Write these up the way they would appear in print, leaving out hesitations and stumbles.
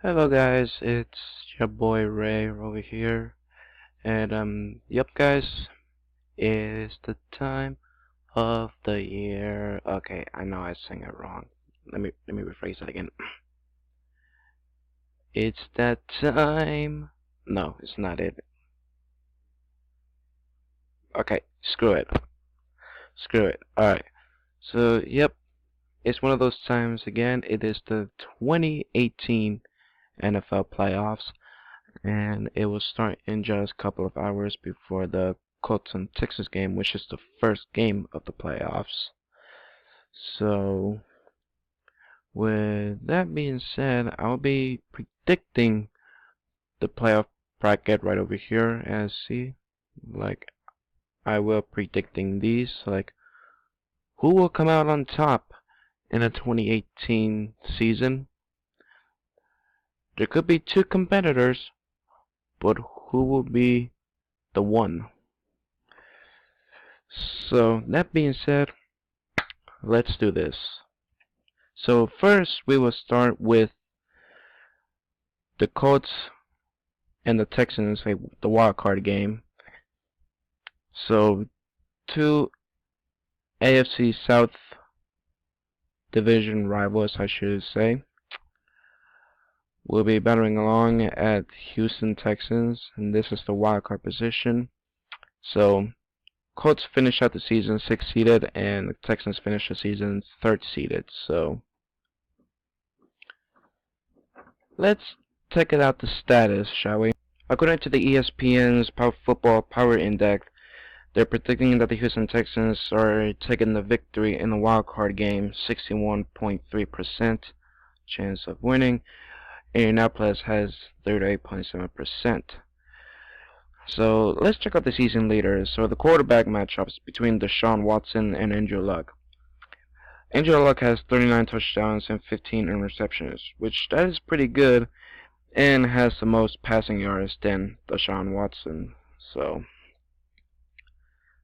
Hello guys, it's your boy Ray over here, and yep guys, it's the time of the year. Okay, I know I sang it wrong. Let me rephrase that again. It's that time. No, it's not it. Okay, screw it. Screw it. Alright. So yep, it's one of those times again. It is the 2018 NFL Playoffs. And it will start in just a couple of hours before the Colts and Texans game, which is the first game of the playoffs. So, with that being said, I'll be predicting the playoff bracket right over here. As see, like I will predicting these, like who will come out on top in the 2018 season. There could be two competitors, but who will be the one? So that being said, let's do this. So first we will start with the Colts and the Texans, like the wild card game. So two AFC South division rivals, I should say, will be battling along at Houston Texans, and this is the wild card position. So Colts finish out the season 6th seeded, and the Texans finish the season 3rd seeded. So let's check it out the status, shall we? According to the ESPN's Football Power Index, they're predicting that the Houston Texans are taking the victory in the wild card game, 61.3% chance of winning. Indianapolis has 38.7%. So let's check out the season leaders. So the quarterback matchups between Deshaun Watson and Andrew Luck. Andrew Luck has 39 touchdowns and 15 interceptions, which that is pretty good, and has the most passing yards than Deshaun Watson. So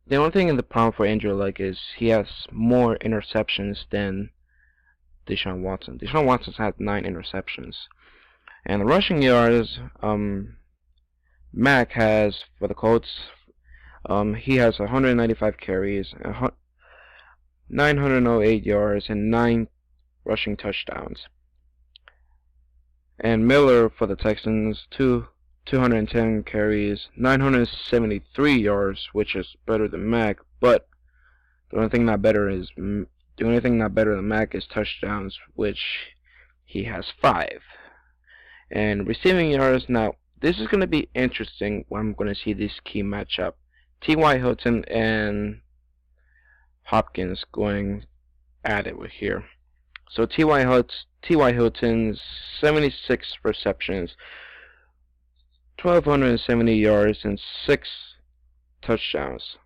the only thing in the problem for Andrew Luck is he has more interceptions than Deshaun Watson. Deshaun Watson's had 9 interceptions. And the rushing yards, Mac has for the Colts, he has 195 carries, 908 yards, and 9 rushing touchdowns. And Miller for the Texans, 210 carries, 973 yards, which is better than Mac, but the only thing not better than Mac is touchdowns, which he has 5. And receiving yards, now this is going to be interesting when I'm going to see this key matchup. T.Y. Hilton and Hopkins going at it with here. So T.Y. Hilton's 76 receptions, 1,270 yards, and 6 touchdowns.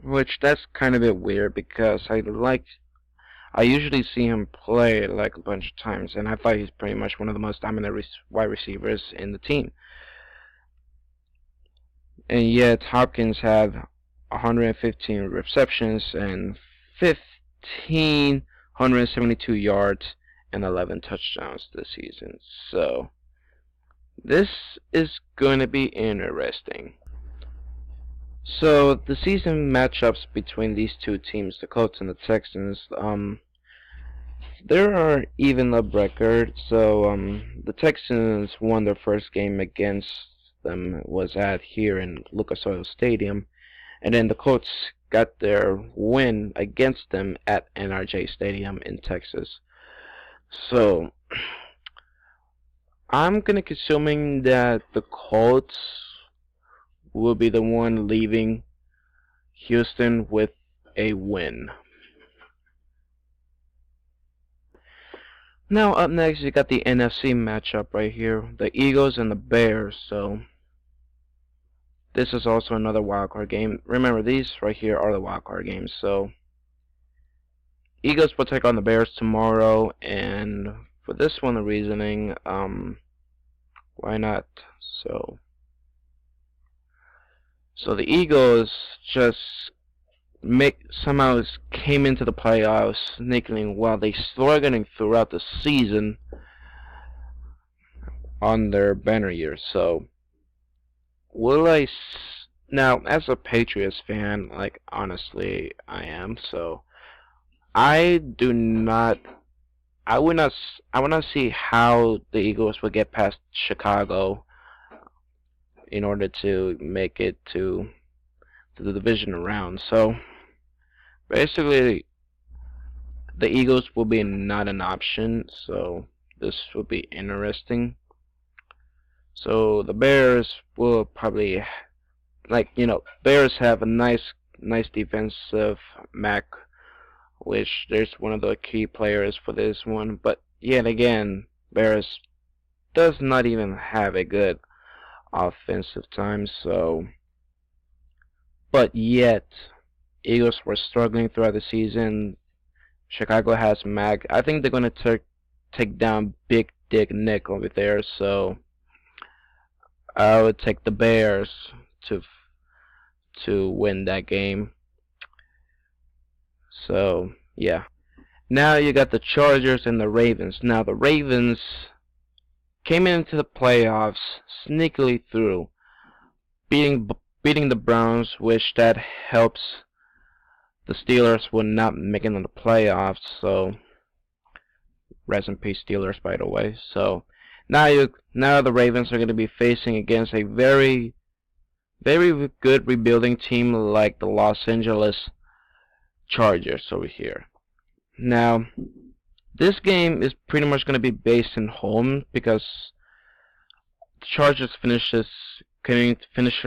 Which that's kind of a bit weird because I usually see him play like a bunch of times, and I thought he's pretty much one of the most dominant wide receivers in the team. And yet Hopkins had 115 receptions and 1,572 yards and 11 touchdowns this season. So this is going to be interesting. So the season matchups between these two teams, the Colts and the Texans, there are even up record. So the Texans won their first game against them was at here in Lucas Oil Stadium, and then the Colts got their win against them at NRJ Stadium in Texas. So I'm gonna assuming that the Colts will be the one leaving Houston with a win. Now up next you got the NFC matchup right here, the Eagles and the Bears. So this is also another wildcard game. Remember, these right here are the wildcard games. So Eagles will take on the Bears tomorrow, and for this one the reasoning, why not? So the Eagles just somehow came into the playoffs sneakily while they struggling throughout the season. on their banner year. So will now, as a Patriots fan, like honestly I am, so I do not I would not see how the Eagles would get past Chicago in order to make it to the division round. So basically, the Eagles will be not an option. So this will be interesting. So the Bears will probably, like, Bears have a nice defensive Mac, which there's one of the key players for this one. But yet again, Bears does not even have a good offensive time. So, but yet Eagles were struggling throughout the season. Chicago has Mac. I think they're gonna take down Big Dick Nick over there. So I would take the Bears to win that game. So yeah. Now you got the Chargers and the Ravens. Now the Ravens came into the playoffs sneakily through, beating the Browns, which that helps the Steelers were not making the playoffs. So rest in peace, Steelers, by the way. So now the Ravens are going to be facing against a very good rebuilding team like the Los Angeles Chargers over here. Now, this game is pretty much going to be based in home because the Chargers finish their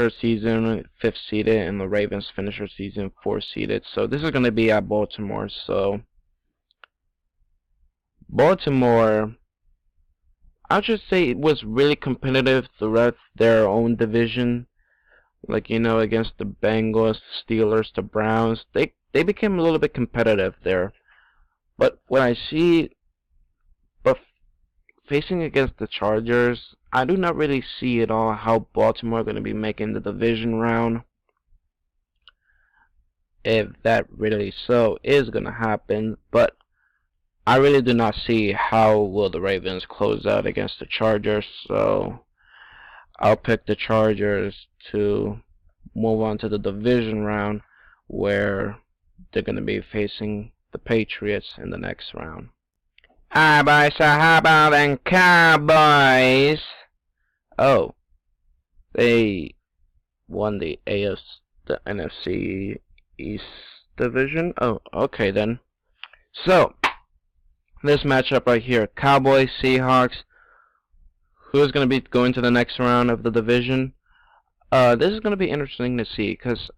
season 5th seeded and the Ravens finish their season 4th seeded. So this is going to be at Baltimore. So Baltimore, I'll just say it was really competitive throughout their own division. Like, against the Bengals, the Steelers, the Browns, they became a little bit competitive there. But facing against the Chargers, I do not really see at all how Baltimore are going to be making the division round. If that really so is going to happen, but I really do not see how will the Ravens close out against the Chargers. So I'll pick the Chargers to move on to the division round where they're going to be facing the Patriots in the next round. Alright, boys, so how about them Cowboys? Oh, they won the NFC East division? Oh, okay then. So, this matchup right here, Cowboys, Seahawks, who's going to be going to the next round of the division? This is going to be interesting to see because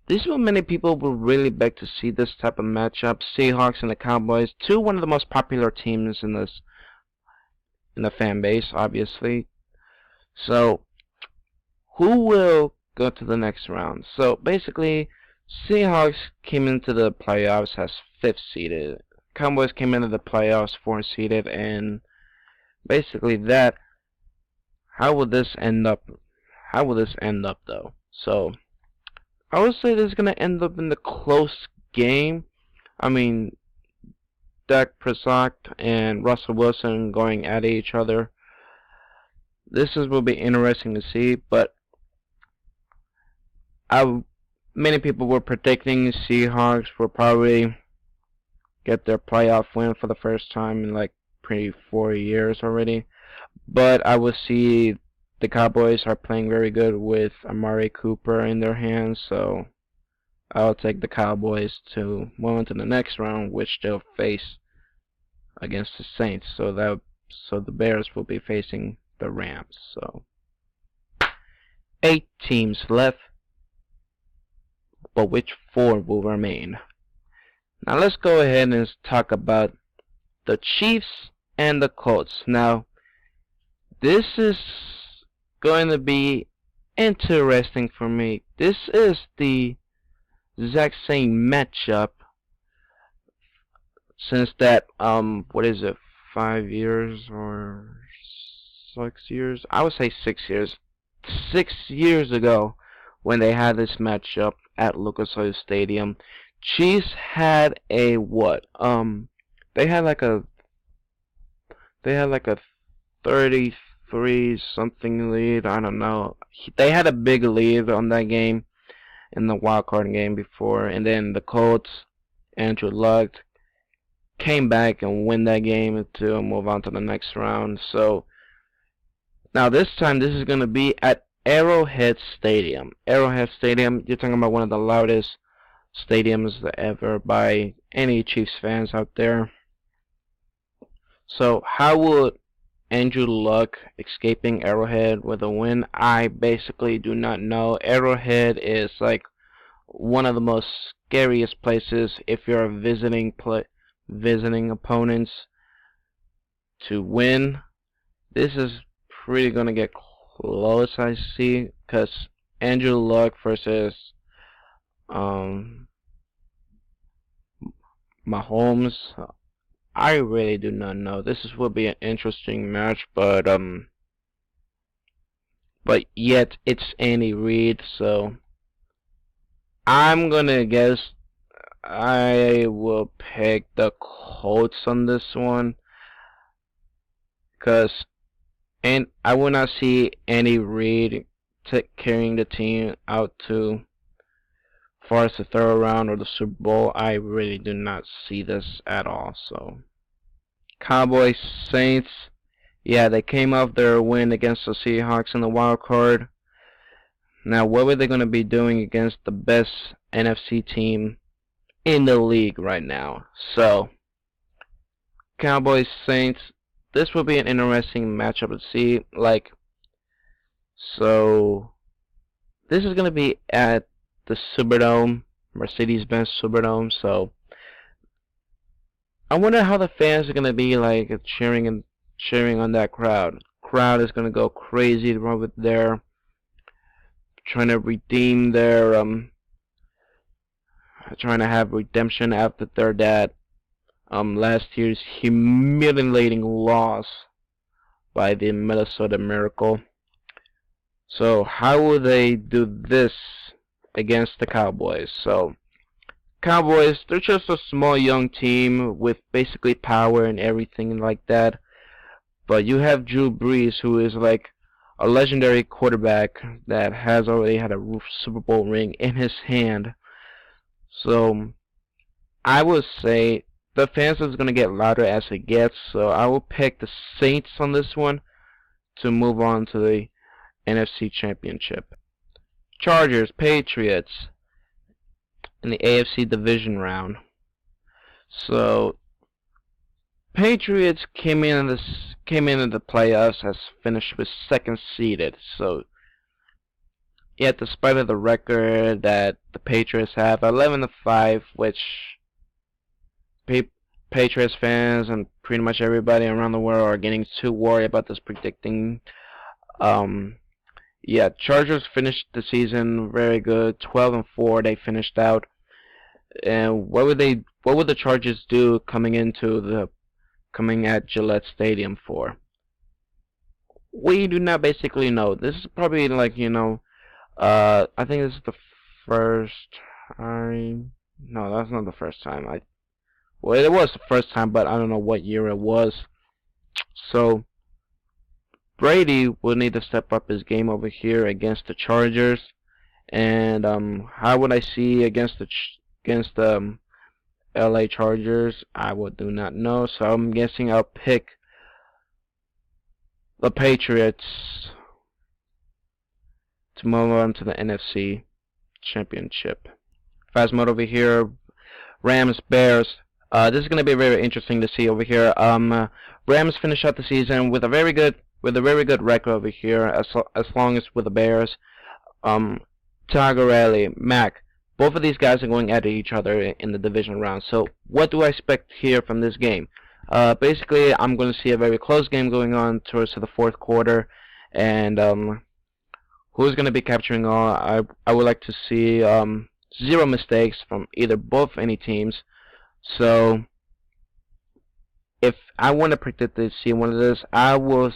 this is what many people will really beg to see this type of matchup. Seahawks and the Cowboys, one of the most popular teams in the fan base, obviously. So, who will go to the next round? So basically, Seahawks came into the playoffs as 5th seeded. Cowboys came into the playoffs 4th seeded, and basically that. How will this end up? How will this end up though? So I would say this is gonna end up in the close game. I mean, Dak Prescott and Russell Wilson going at each other. Will be interesting to see, but many people were predicting Seahawks will probably get their playoff win for the first time in like 4 years already. But I will see the Cowboys are playing very good with Amari Cooper in their hands, so I'll take the Cowboys to move on to the next round, which they'll face against the Saints. So the Bears will be facing the Rams. So 8 teams left, but which 4 will remain? Now let's go ahead and talk about the Chiefs and the Colts. Now, this is going to be interesting for me. This is the exact same matchup since that, what is it, 5 years or 6 years? I would say 6 years. 6 years ago when they had this matchup at Lucas Oil Stadium. Chiefs had a what? They had like a 33 3-something lead. I don't know. They had a big lead on that game in the wild card game before, and then the Colts, Andrew Luck, came back and win that game to move on to the next round. So now this time this is going to be at Arrowhead Stadium. Arrowhead Stadium, you're talking about one of the loudest stadiums ever by any Chiefs fans out there. So how would Andrew Luck escaping Arrowhead with a win? I basically do not know. Arrowhead is like one of the most scariest places if you're visiting opponents to win. This is pretty gonna get close, I see, because Andrew Luck versus Mahomes. I really do not know. This will be an interesting match, but yet it's Andy Reid, so I'm gonna guess I will pick the Colts on this one, and I will not see Andy Reid carrying the team out to far as the third round or the Super Bowl. I really do not see this at all. So Cowboys, Saints, yeah, they came off their win against the Seahawks in the wild card. Now, what were they going to be doing against the best NFC team in the league right now? So Cowboys, Saints, this will be an interesting matchup to see. So this is going to be at the Superdome, Mercedes-Benz Superdome. So I wonder how the fans are going to be cheering on that crowd. Crowd is going to go crazy over there, trying to redeem their trying to have redemption after that last year's humiliating loss by the Minnesota Miracle. So how will they do this against the Cowboys? So Cowboys, they're just a small young team with basically power and everything like that. But you have Drew Brees, who is like a legendary quarterback that has already had a Super Bowl ring in his hand. So I would say the fans is going to get louder as it gets. So I will pick the Saints on this one to move on to the NFC Championship. Chargers, Patriots in the AFC Division round. So Patriots came in the playoffs as finished with second seeded. So yet, despite of the record that the Patriots have, 11-5, which Patriots fans and pretty much everybody around the world are getting too worried about this predicting. Yeah, Chargers finished the season very good, 12-4. They finished out. And what would the Chargers do coming at Gillette Stadium for? We do not basically know. This is probably I think this is the first time. No, that's not the first time. Well, it was the first time, but I don't know what year it was. So Brady will need to step up his game over here against the Chargers. And how would I see against the LA Chargers? I do not know. So I'm guessing I'll pick the Patriots to move on to the NFC Championship. Fast mode over here. Rams, Bears. This is going to be very interesting to see over here. Rams finish out the season with a very good record over here, as long as with the Bears. Tagarelli, Mack, both of these guys are going at each other in the division round. So what do I expect here from this game? Basically, I'm going to see a very close game going on towards the fourth quarter, and who's going to be capturing all? I would like to see 0 mistakes from any teams. So if I want to predict to see one of this, I will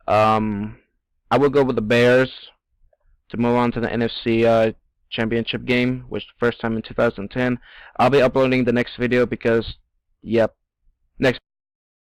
go with the Bears to move on to the NFC Championship game, which first time in 2010. I'll be uploading the next video because, yep, next